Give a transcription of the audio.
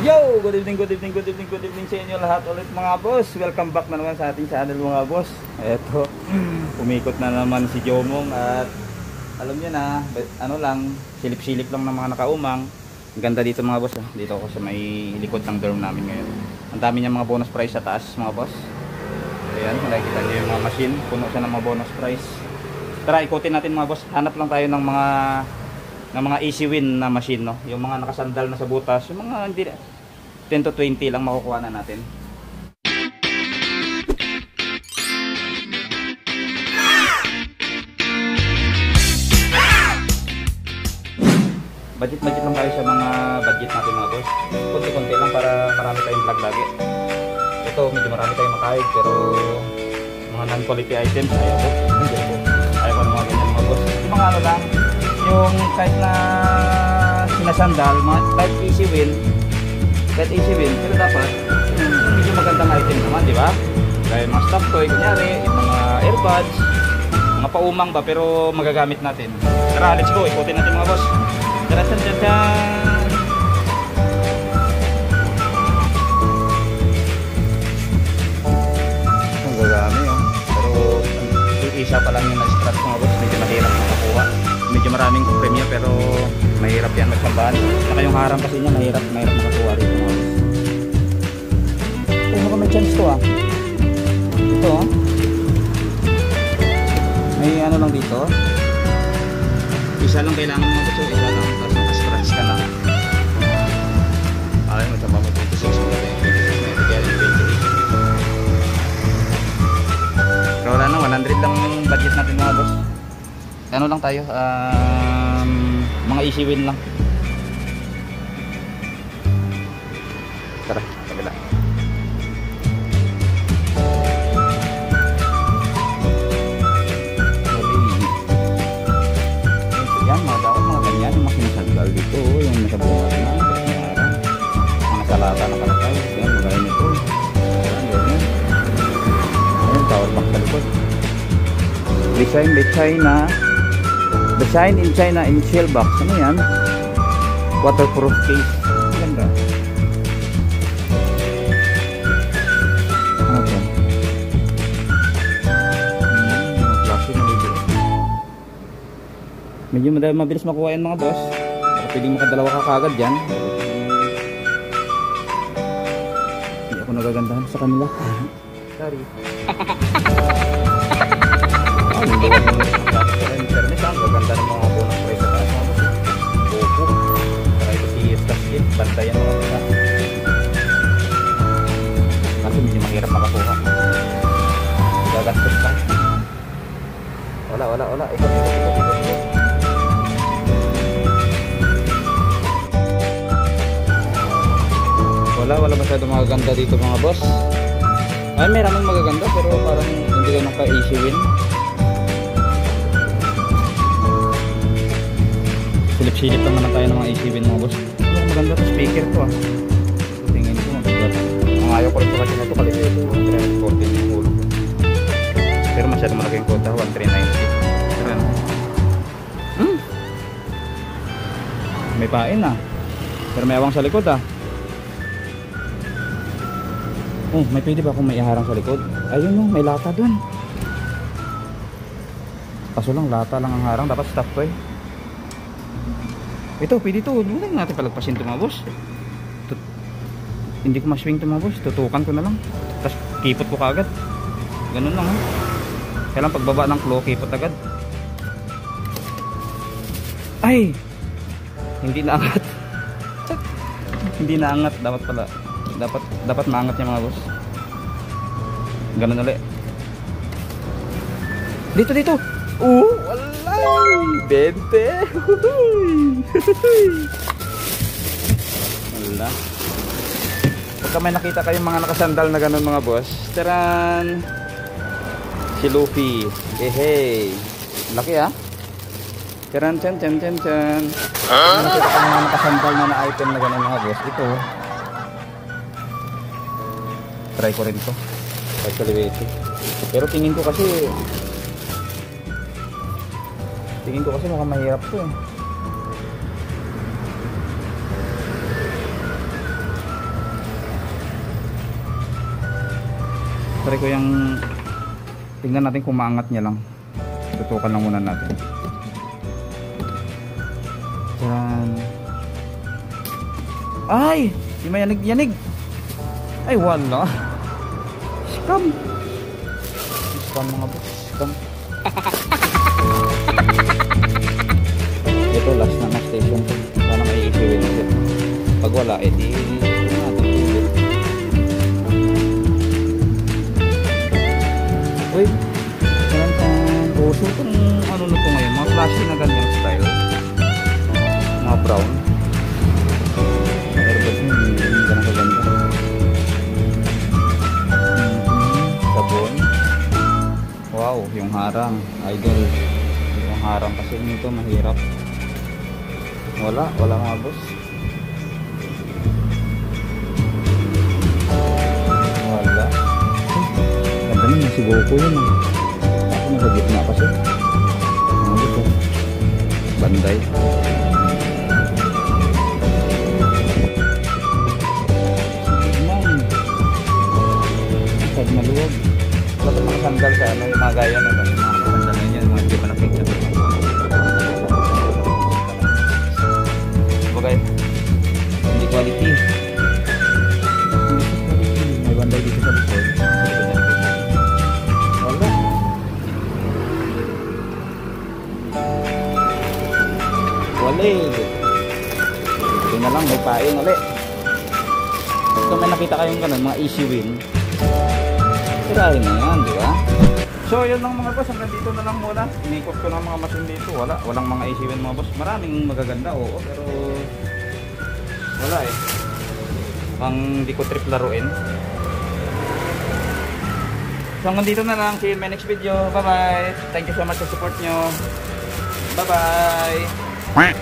Yo! Good evening sa inyo lahat ulit mga boss. Welcome back na naman sa ating channel mga boss. Eto, umikot na naman si Jomong at alam niyo na, ano lang, silip-silip lang ng mga nakaumang. Ang ganda dito mga boss. Dito ako sa may likod ng dorm namin ngayon. Ang dami niya mga bonus price sa taas mga boss. Ayan, kung nakikita niyo yung mga machine, puno siya ng mga bonus price. Tara, ikutin natin mga boss. Hanap lang tayo ng mga easy win na machine, no? Yung mga nakasandal na sa butas, yung mga hindi 10 to 20 lang makukuha na natin. Budget lang tayo sa mga budget natin mga boss. Kunti-kunti lang para marami tayong vlog lagi. Ito, medyo marami tayong makahig pero mga non-quality items ayaw ko. Ayaw ko ng mga ganyan mga boss. Yung mga ano lang, yung kahit na sinasandal, kahit easy win, pero dapat medyo magandang item naman, di ba? Kaya mga stock toy, kunyari, yung mga earbuds, mga paumang ba, pero magagamit natin. Tara, let's go, ikutin natin mga boss. Tara, tsan. Ang gagami, oh. Pero yung isa pa lang yung na-scratch mga boss, medyo mahirap makakuha. Medyo maraming premium pero mahirap yan magsambahan. Saka yung harang kasi niya mahirap makakuha rito mga boss. Kung may chance to ito may ano lang dito, isa lang kailangan mo ito, isa lang tapos naka-scratch ka na. Ay, magsamba mo 26 mo natin, 26 na ito kaya yung 28. Pero wala na, 100 lang yung budget natin mga boss. Ano lang tayo, mga easy win lang. Tara, kabila. Yan, mga dapat mga ganyan, yung mga sinasandal dito, yung nasa buhat na, mga salata na kalakay, yan, magaya nito. Yan, ganyan. Ayun, tower bank sa likod. Design in China in shell box. Ano yan? Waterproof case. Ganda. Ano ito? Plastic na dito. Medyo mabilis makuha yan mga boss. Baka pwedeng makadalawa ka kagad dyan. Hindi ako nagagandahan sa kanila. Sorry. Gaganda ng mga bonus price sa taas mga boss. Bobo. Saka ito si Staskit. Bantayan mga boss. Kasi medyo mahirap makakuha. Gagastos lang. Wala. Ikot. Wala masyadong magaganda dito mga boss. Ay, may raming magaganda pero parang hindi ganun ka-easy win. Silip-silip lang naman tayo ng mga easy win mga boss. Maganda to speaker to tingin ko maganda. Ang ayaw ko rin ito kasi na ito kalito 314 yung hulog. Pero masyado malaki yung kota, 1390. Pero ano? May pain pero may awang sa likod may pwede ba kung may iharang sa likod? Ayun may lata dun. Kaso lang lata lang ang harang, dapat stop to Ito, pwede ito. Huwag natin palagpasin ito mga boss. Hindi ko maswing ito mga boss. Tutukan ko na lang. Tapos kipot ko kagad. Ganun lang Kailangan pagbaba ng claw, kipot agad. Ay! Hindi naangat. Hindi naangat. Dapat pala. Dapat maangat niya mga boss. Ganun ulit. Dito. Walay! 20! Wala. Pagka may nakita kayong mga nakasandal na ganun mga boss, taran! Si Luffy. Hey! Laki Taran, chan. Nakita kayong mga nakasandal na item na ganun mga boss. Ito. Try ko rin ito. Actually, pero tingin ko kasi baka mahirap to Try ko yung tingnan natin kung maangat niya lang. Tutukan lang muna natin. Yan. Ay! Di mayanig-yanig. Ay wala. Scam. Scam mga boss. Scam. Ito last na station to. Sana may i-issuein ulit. Pag wala, edi natin ulit. Uy, puso itong ano na ito ngayon, mga flashy na ganyang style, mga brown. Airbag nyo, hindi ganang kaganda. Sabon. Wow, yung harang, idol. Yung harang kasi nito mahirap. Wala mga boss. Wala. Ganda nyo, si Goku yun. Ako nasa gitna kasi. Ano dito? Banday. Sag maluwag. Wala mga sandal sa ano, yung mga gaya na ba? Mga sandal na yan, mga hindi pa na-picture. Bagay, hindi quality. May banday dito sa likod. Wala. Wala. Ito na lang, may paing ulit. Kung may nakita kayong ganun, mga easy win, sirahin na yan, di ba? So yun lang mga boss, hanggang dito na lang muna. Inikot ko ng mga machine dito. Walang mga easy win mga boss. Maraming magaganda, oo, pero wala eh. Pang di ko trip laruin. So hanggang dito na lang. See you in my next video. Bye bye. Thank you so much sa support nyo. Bye bye.